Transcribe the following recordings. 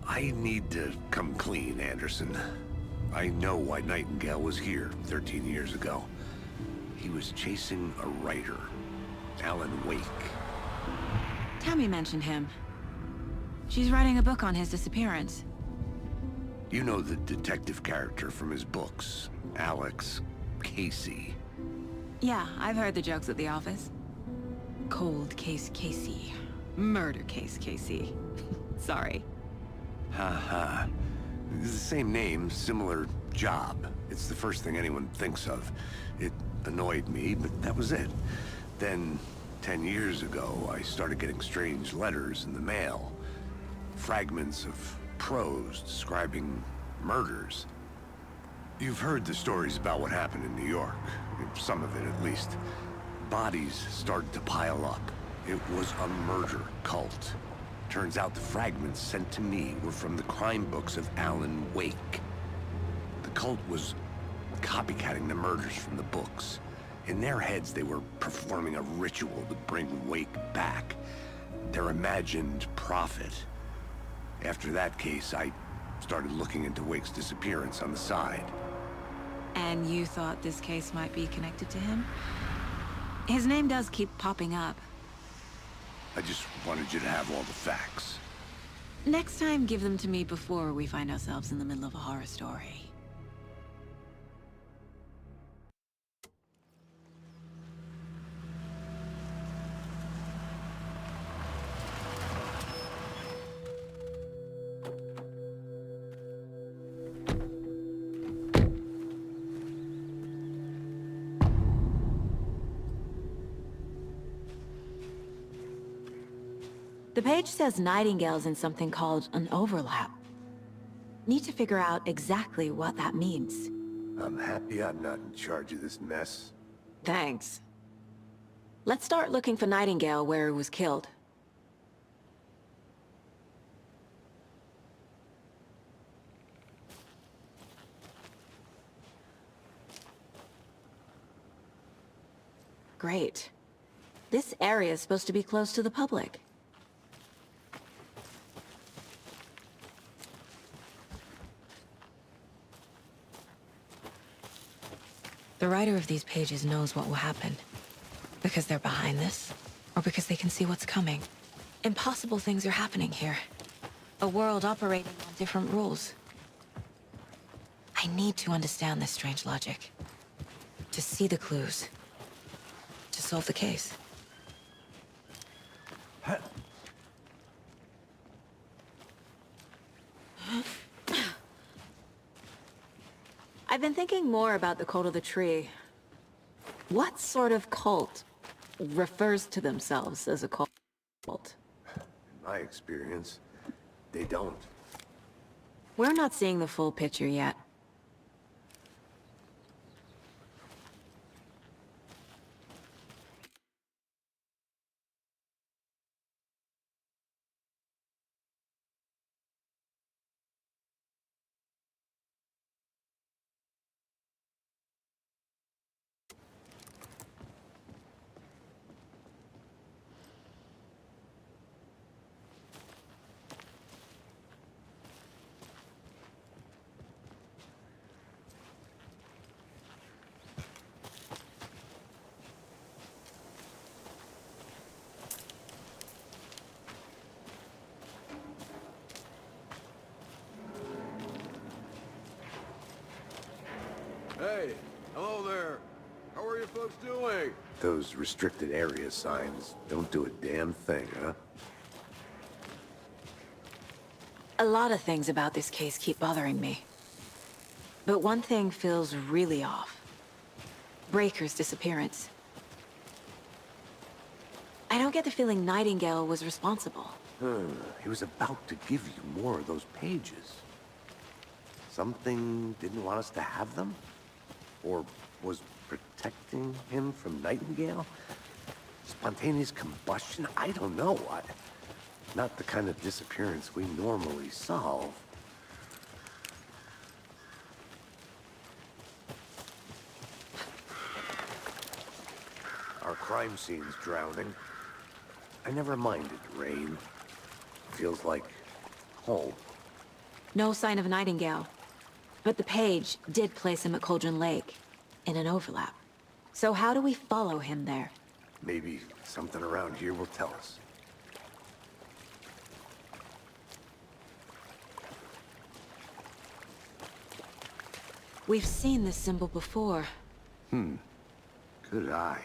I need to come clean, Anderson. I know why Nightingale was here 13 years ago. He was chasing a writer, Alan Wake. Tammy mentioned him. She's writing a book on his disappearance. You know the detective character from his books, Alex Casey. Yeah, I've heard the jokes at the office. Cold case Casey. Murder case Casey. Sorry. Ha. It's the same name, similar job. It's the first thing anyone thinks of. It annoyed me, but that was it. Then, 10 years ago, I started getting strange letters in the mail. Fragments of prose describing murders. You've heard the stories about what happened in New York. Some of it, at least. Bodies started to pile up. It was a murder cult. Turns out the fragments sent to me were from the crime books of Alan Wake. The cult was copycatting the murders from the books. In their heads, they were performing a ritual to bring Wake back. Their imagined prophet. After that case, I started looking into Wake's disappearance on the side. And you thought this case might be connected to him? His name does keep popping up. I just wanted you to have all the facts. Next time, give them to me before we find ourselves in the middle of a horror story. The page says Nightingale's in something called an overlap. Need to figure out exactly what that means. I'm happy I'm not in charge of this mess. Thanks. Let's start looking for Nightingale where he was killed. Great. This area is supposed to be closed to the public. The writer of these pages knows what will happen. Because they're behind this, or because they can see what's coming. Impossible things are happening here. A world operating on different rules. I need to understand this strange logic. To see the clues. To solve the case. I've been thinking more about the cult of the tree. What sort of cult refers to themselves as a cult? In my experience, they don't. We're not seeing the full picture yet. Hey, hello there. How are you folks doing? Those restricted area signs don't do a damn thing, huh? A lot of things about this case keep bothering me. But one thing feels really off. Breaker's disappearance. I don't get the feeling Nightingale was responsible. He was about to give you more of those pages. Something didn't want us to have them? Or was protecting him from Nightingale? Spontaneous combustion? I don't know. Not the kind of disappearance we normally solve. Our crime scene's drowning. I never minded rain. Feels like home. No sign of Nightingale. But the page did place him at Cauldron Lake, in an overlap. So how do we follow him there? Maybe something around here will tell us. We've seen this symbol before. Good eye.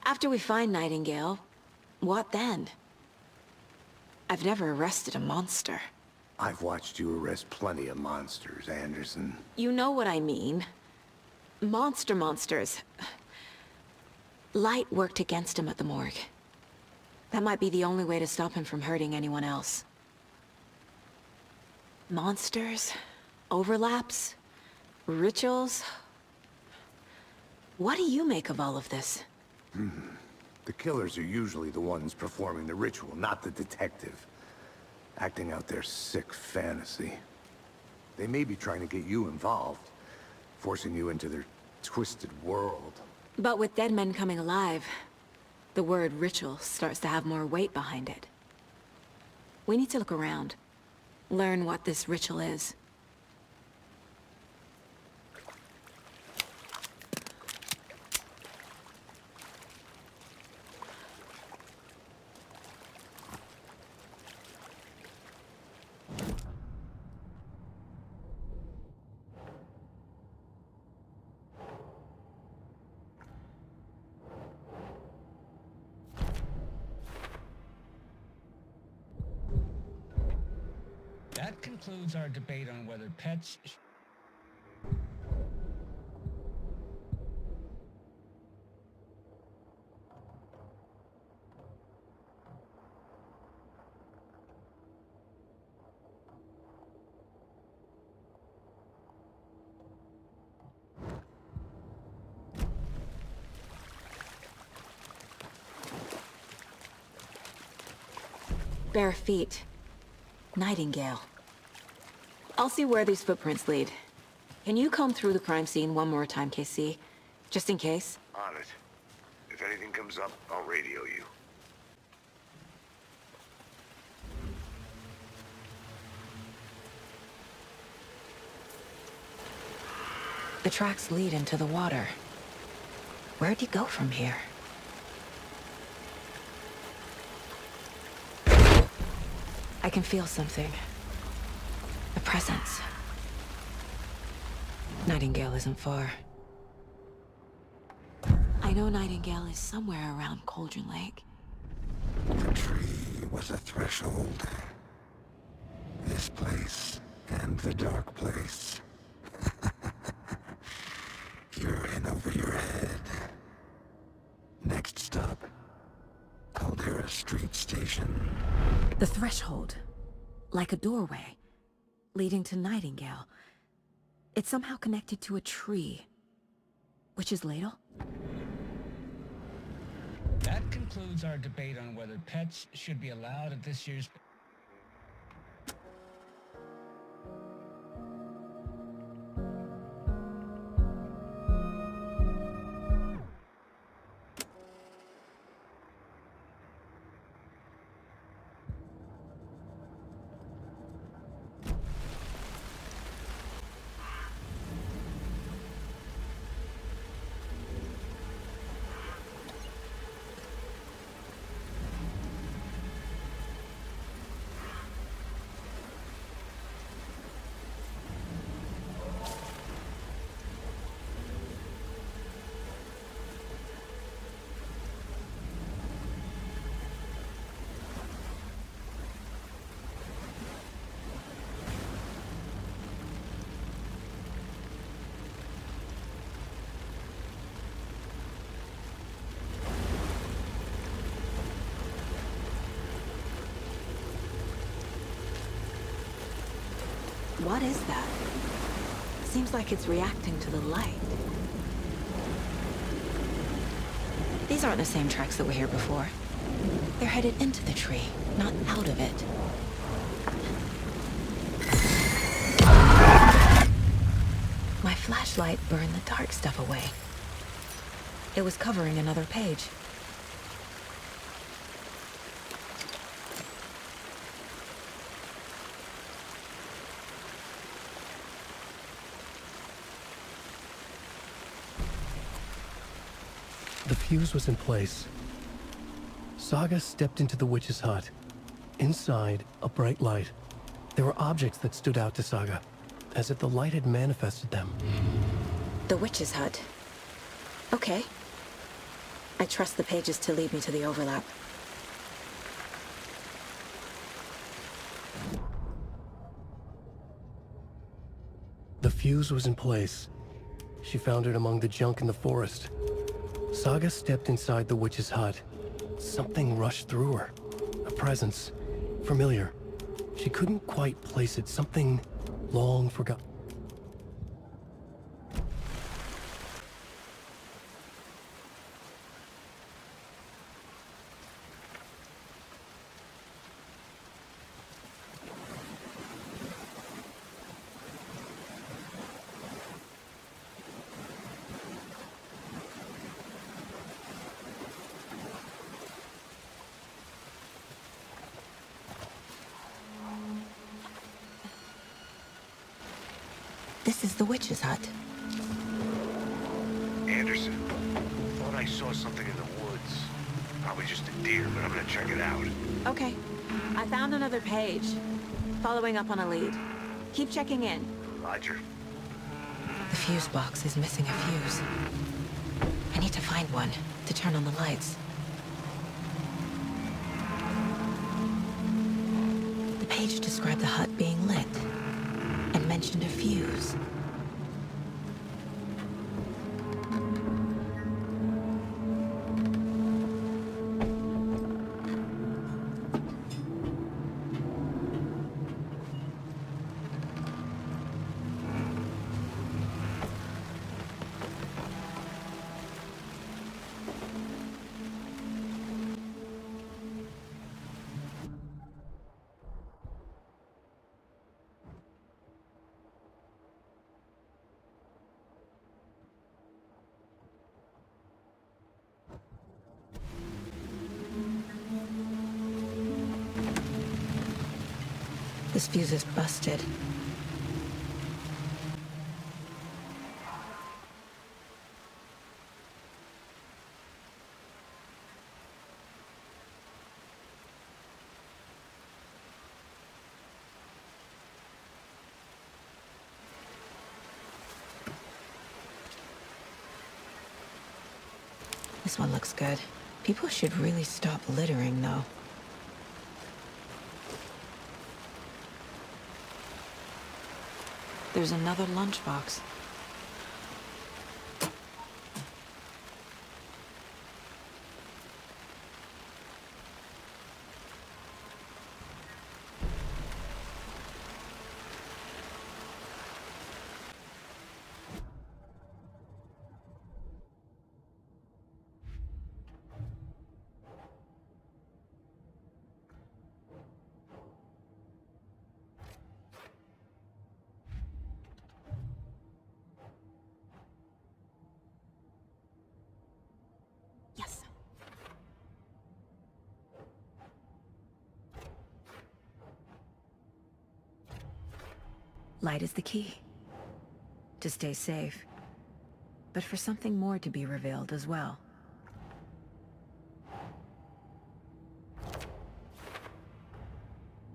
After we find Nightingale, what then? I've never arrested a monster. I've watched you arrest plenty of monsters, Anderson. You know what I mean. Monsters. Light worked against him at the morgue. That might be the only way to stop him from hurting anyone else. Monsters? Overlaps? Rituals? What do you make of all of this? The killers are usually the ones performing the ritual, not the detective. Acting out their sick fantasy. They may be trying to get you involved, forcing you into their twisted world. But with dead men coming alive, the word ritual starts to have more weight behind it. We need to look around, learn what this ritual is. That concludes our debate on whether pets... Bare feet. Nightingale. I'll see where these footprints lead. Can you comb through the crime scene one more time, KC? Just in case? On it. If anything comes up, I'll radio you. The tracks lead into the water. Where'd you go from here? I can feel something. A presence. Nightingale isn't far. I know Nightingale is somewhere around Cauldron Lake. The tree was a threshold. This place and the dark place. You're in over your head. Next stop, Caldera Street Station. The threshold. Like a doorway. Leading to Nightingale. It's somehow connected to a tree. Witch's Ladle? That concludes our debate on whether pets should be allowed at this year's... What is that? Seems like it's reacting to the light. These aren't the same tracks that were here before. They're headed into the tree, not out of it. torchlight burned the dark stuff away. It was covering another page. The fuse was in place. Saga stepped into the witch's hut. Inside, a bright light. There were objects that stood out to Saga, as if the light had manifested them. The witch's hut. Okay. I trust the pages to lead me to the overlap. The fuse was in place. She found it among the junk in the forest. Saga stepped inside the witch's hut. Something rushed through her. A presence. Familiar. She couldn't quite place it. Something long forgotten. This is the witch's hut. Anderson, thought I saw something in the woods. Probably just a deer, but I'm gonna check it out. Okay. I found another page. Following up on a lead. Keep checking in. Roger. The fuse box is missing a fuse. I need to find one to turn on the lights. The page described the hut being lit and mentioned a fuse. This fuse is busted. This one looks good. People should really stop littering, though. There's another lunchbox. Yes. Light is the key. To stay safe. But for something more to be revealed as well.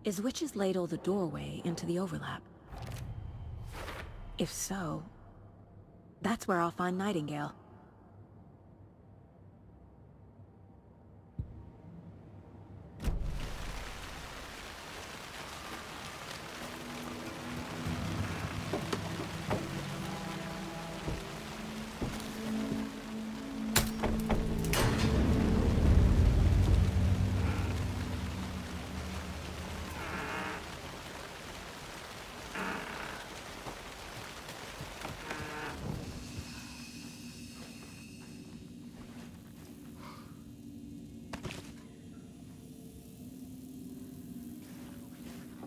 Is Witch's Ladle the doorway into the overlap? If so, that's where I'll find Nightingale.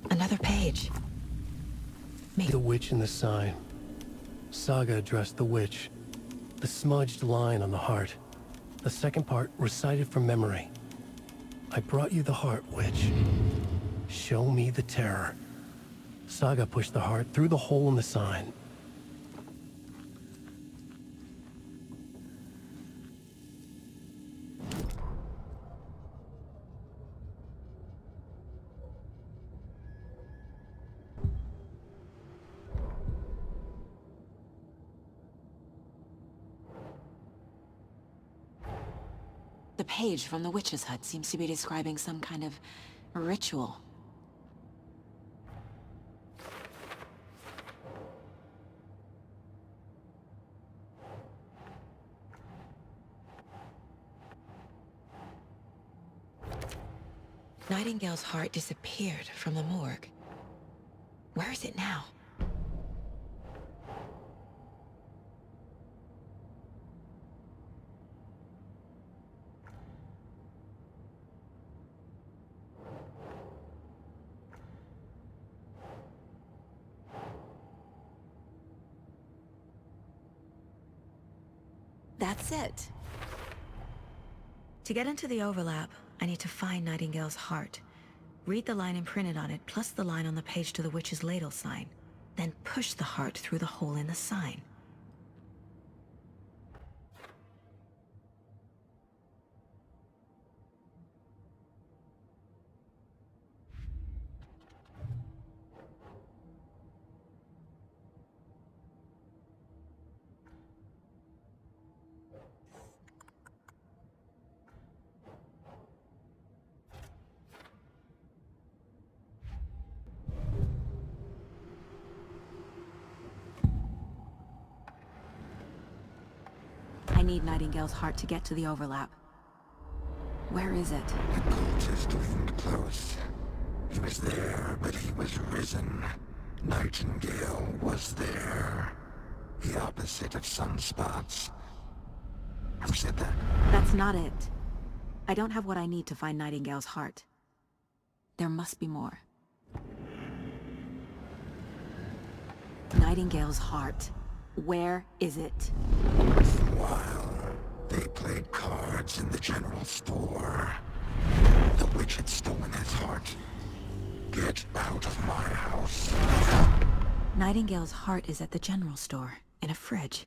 Another page. The witch in the sign. Saga addressed the witch. The smudged line on the heart. The second part recited from memory. I brought you the heart, witch. Show me the terror. Saga pushed the heart through the hole in the sign. The page from the witch's hut seems to be describing some kind of ritual. Nightingale's heart disappeared from the morgue. Where is it now? That's it. To get into the overlap, I need to find Nightingale's heart. Read the line imprinted on it, plus the line on the page to the witch's ladle sign. Then push the heart through the hole in the sign. I need Nightingale's heart to get to the overlap. Where is it? The cultist leaned close. He was there, but he was risen. Nightingale was there. The opposite of sunspots. Who said that? That's not it. I don't have what I need to find Nightingale's heart. There must be more. Nightingale's heart. Where is it? While they played cards in the general store, the witch had stolen his heart. Get out of my house. Nightingale's heart is at the general store, in a fridge.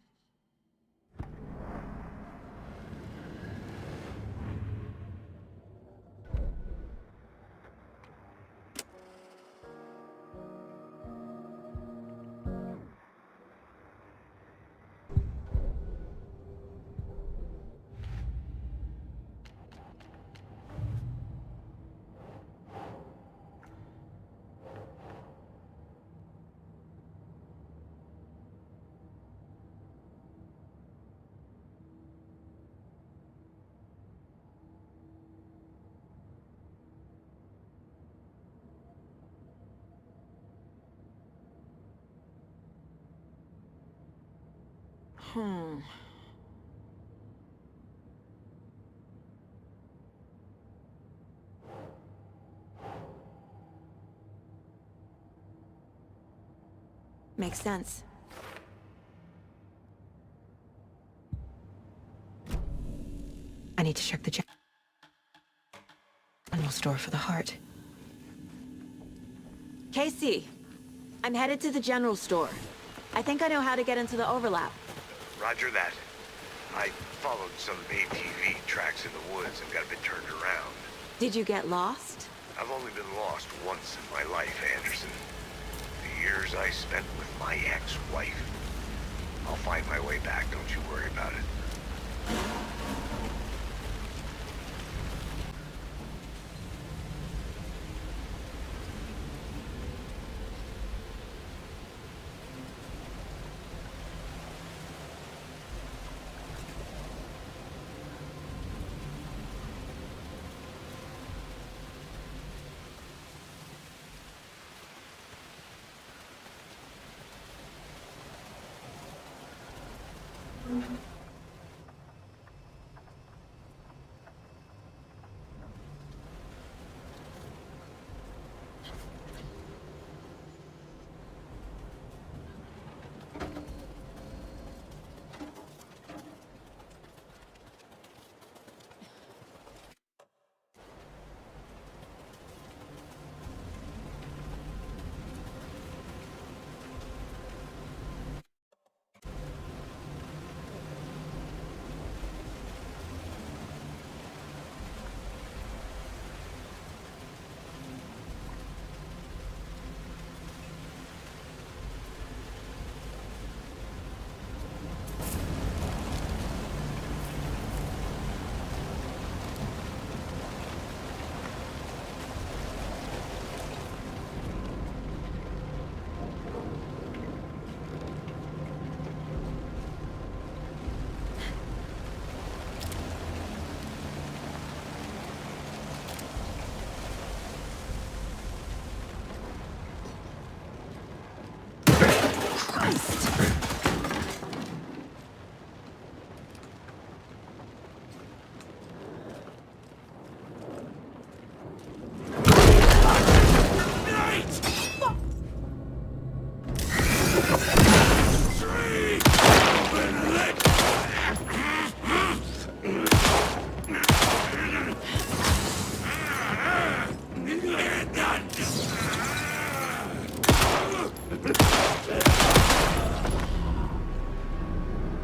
Makes sense. I need to check the general store for the heart. Casey, I'm headed to the general store. I think I know how to get into the overlap. Roger that. I followed some ATV tracks in the woods and got a bit turned around. Did you get lost? I've only been lost once in my life, Anderson. The years I spent with my ex-wife. I'll find my way back, don't you worry about it.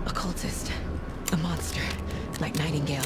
A cultist. A monster. Like Nightingale.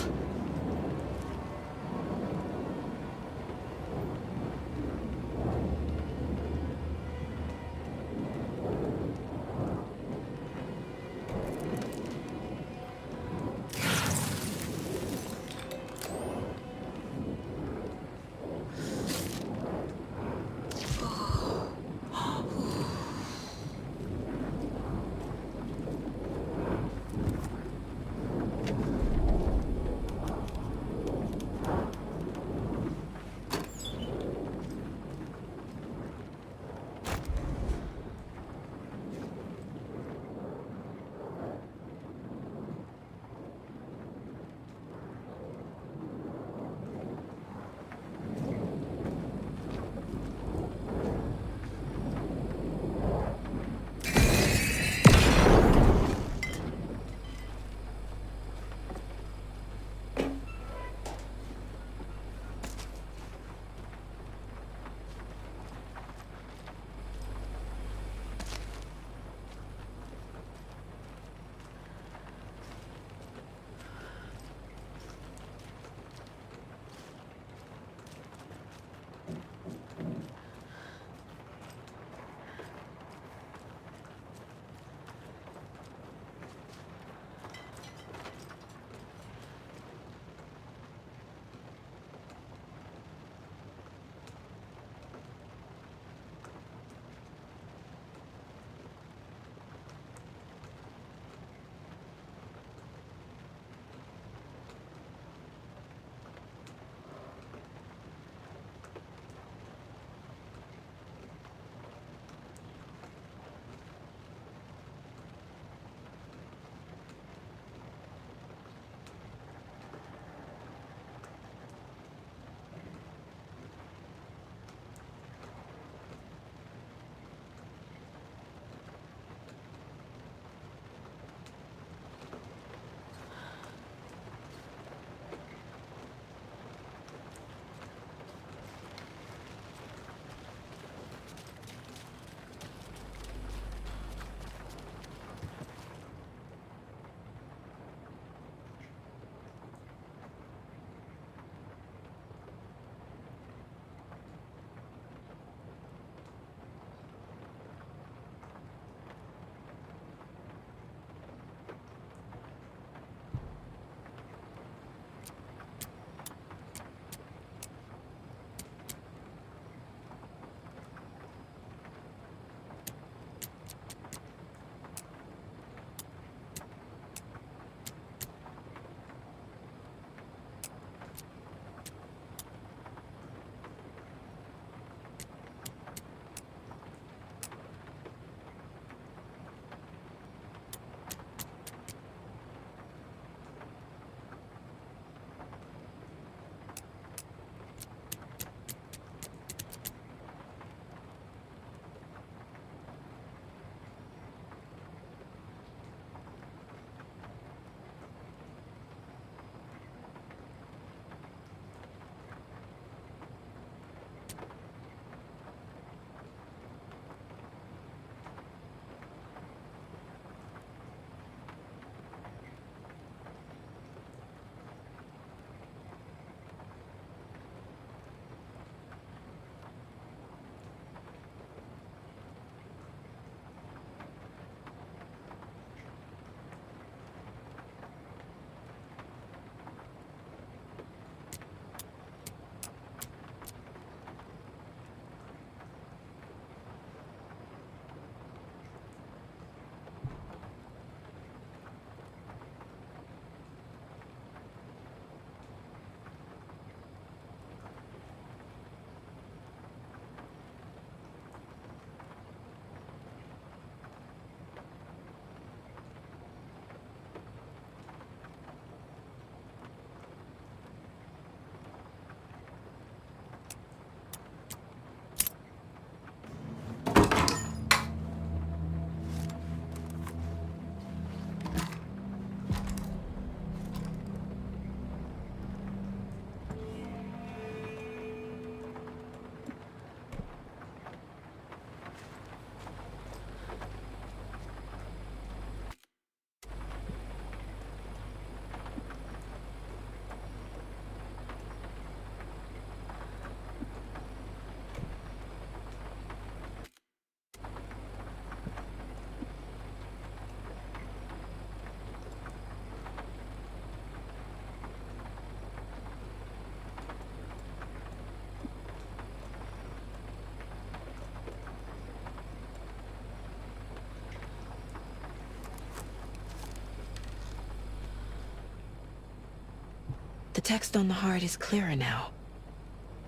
text on the heart is clearer now.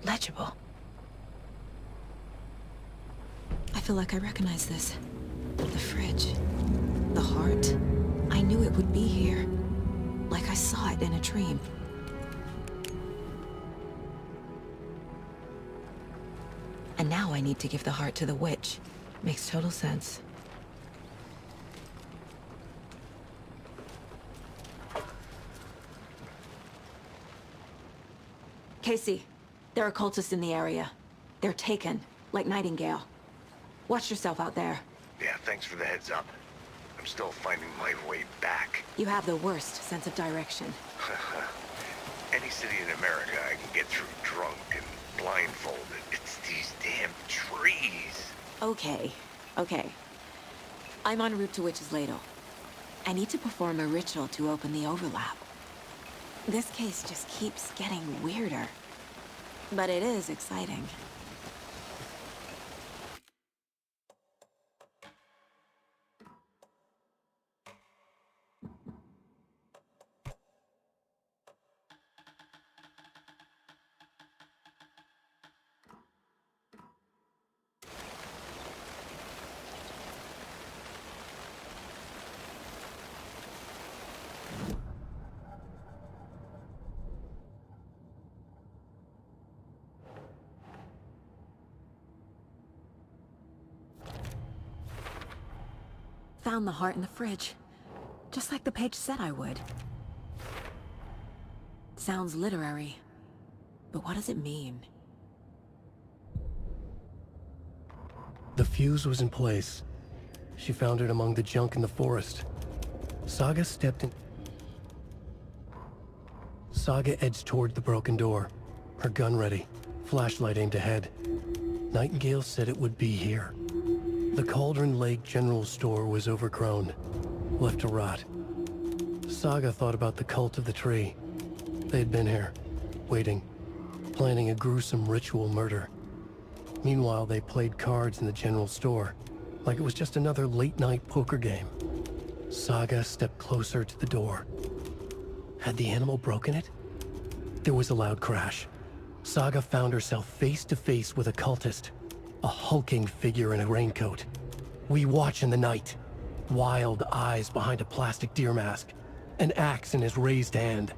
Legible. I feel like I recognize this. The fridge. The heart. I knew it would be here. Like I saw it in a dream. And now I need to give the heart to the witch. Makes total sense. Casey, there are cultists in the area. They're taken, like Nightingale. Watch yourself out there. Yeah, thanks for the heads up. I'm still finding my way back. You have the worst sense of direction. Any city in America I can get through drunk and blindfolded. It's these damn trees. Okay. I'm en route to Witch's Ladle. I need to perform a ritual to open the overlap. This case just keeps getting weirder. But it is exciting. Found the heart in the fridge. Just like the page said I would. Sounds literary. But what does it mean? The fuse was in place. She found it among the junk in the forest. Saga edged toward the broken door, her gun ready, flashlight aimed ahead. Nightingale said it would be here. The Cauldron Lake General Store was overgrown, left to rot. Saga thought about the cult of the tree. They had been here, waiting, planning a gruesome ritual murder. Meanwhile, they played cards in the general store, like it was just another late-night poker game. Saga stepped closer to the door. Had the animal broken it? There was a loud crash. Saga found herself face to face with a cultist. A hulking figure in a raincoat. We watch in the night. Wild eyes behind a plastic deer mask. An axe in his raised hand.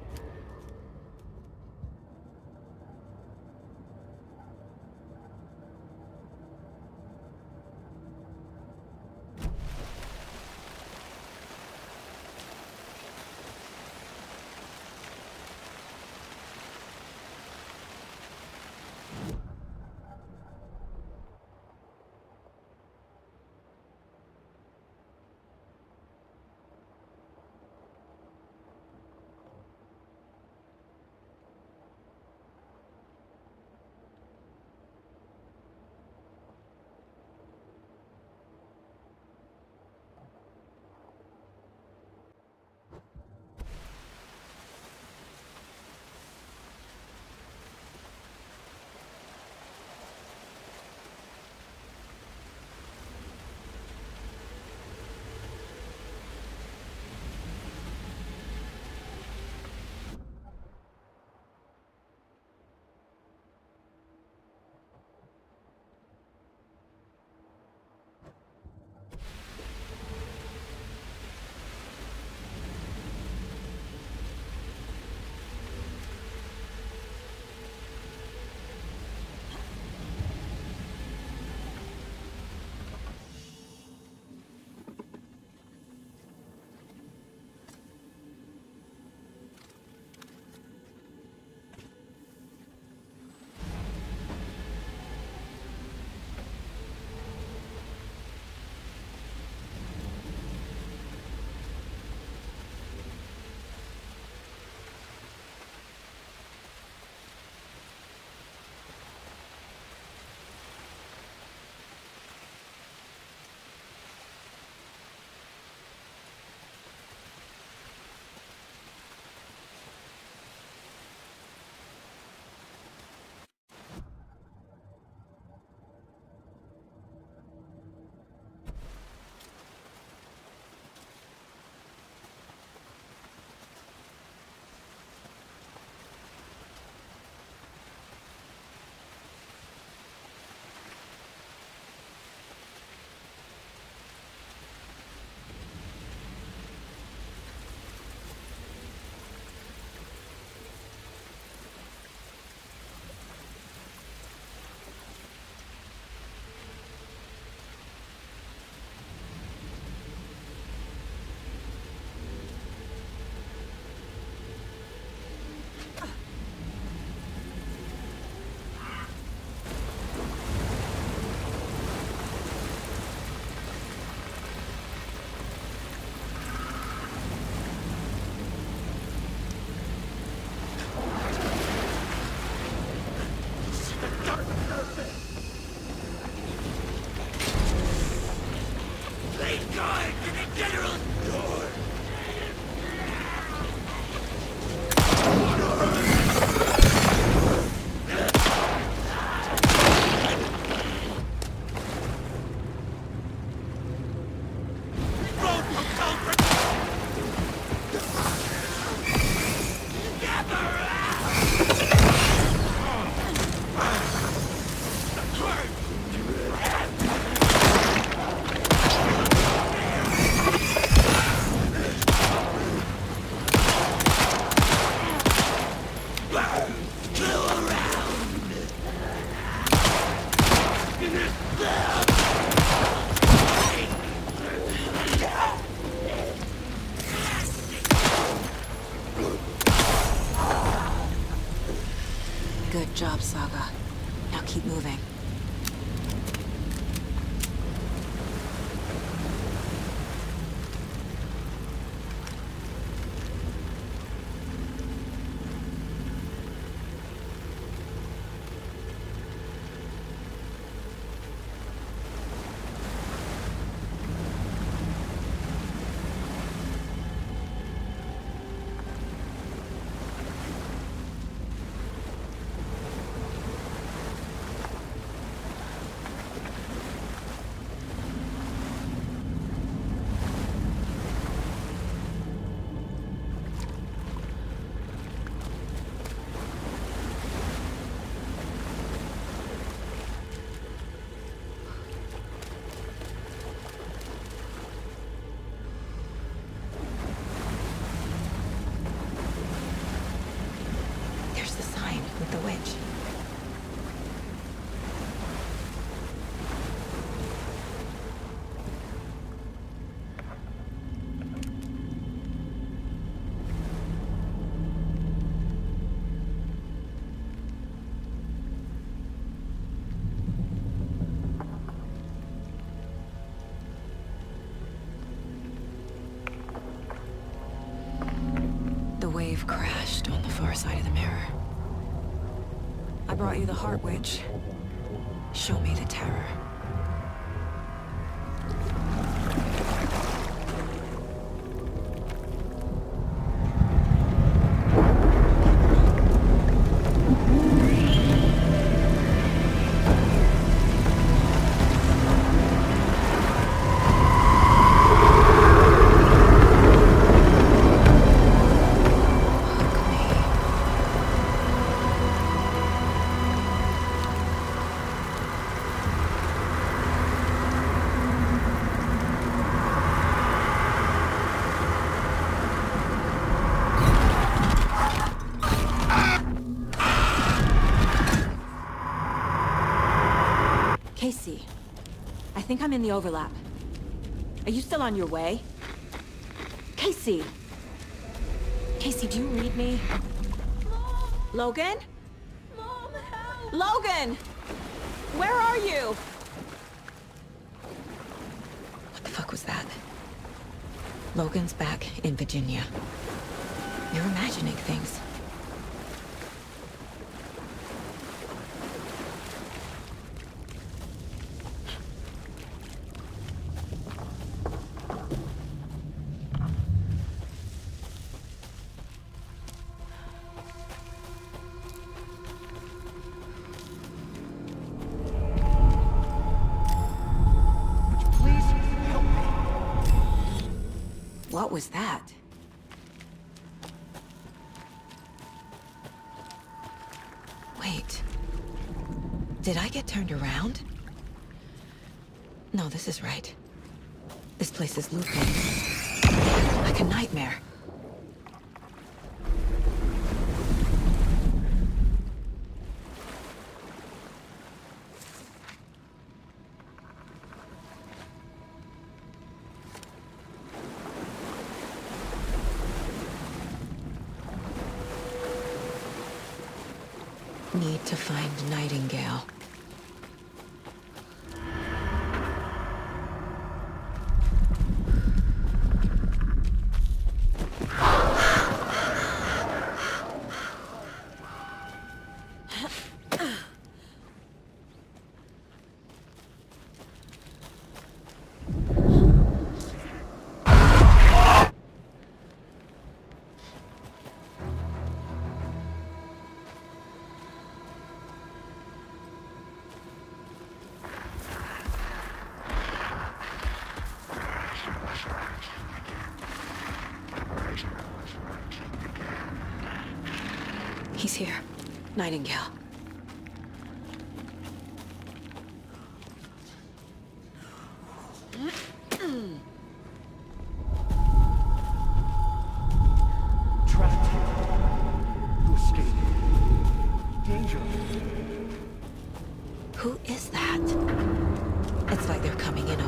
our side of the mirror. I brought you the Heart Witch. Show me the terror. Casey, I think I'm in the overlap. Are you still on your way? Casey! Casey, do you read me? Mom! Logan? Mom, help! Logan! Where are you? What the fuck was that? Logan's back in Virginia. You're imagining things. What was that? Wait. Did I get turned around? No, this is right. This place is looping. Like a nightmare. Need to find Nightingale. He's here. Nightingale. Trapped here. To escape. Danger. Who is that? It's like they're coming in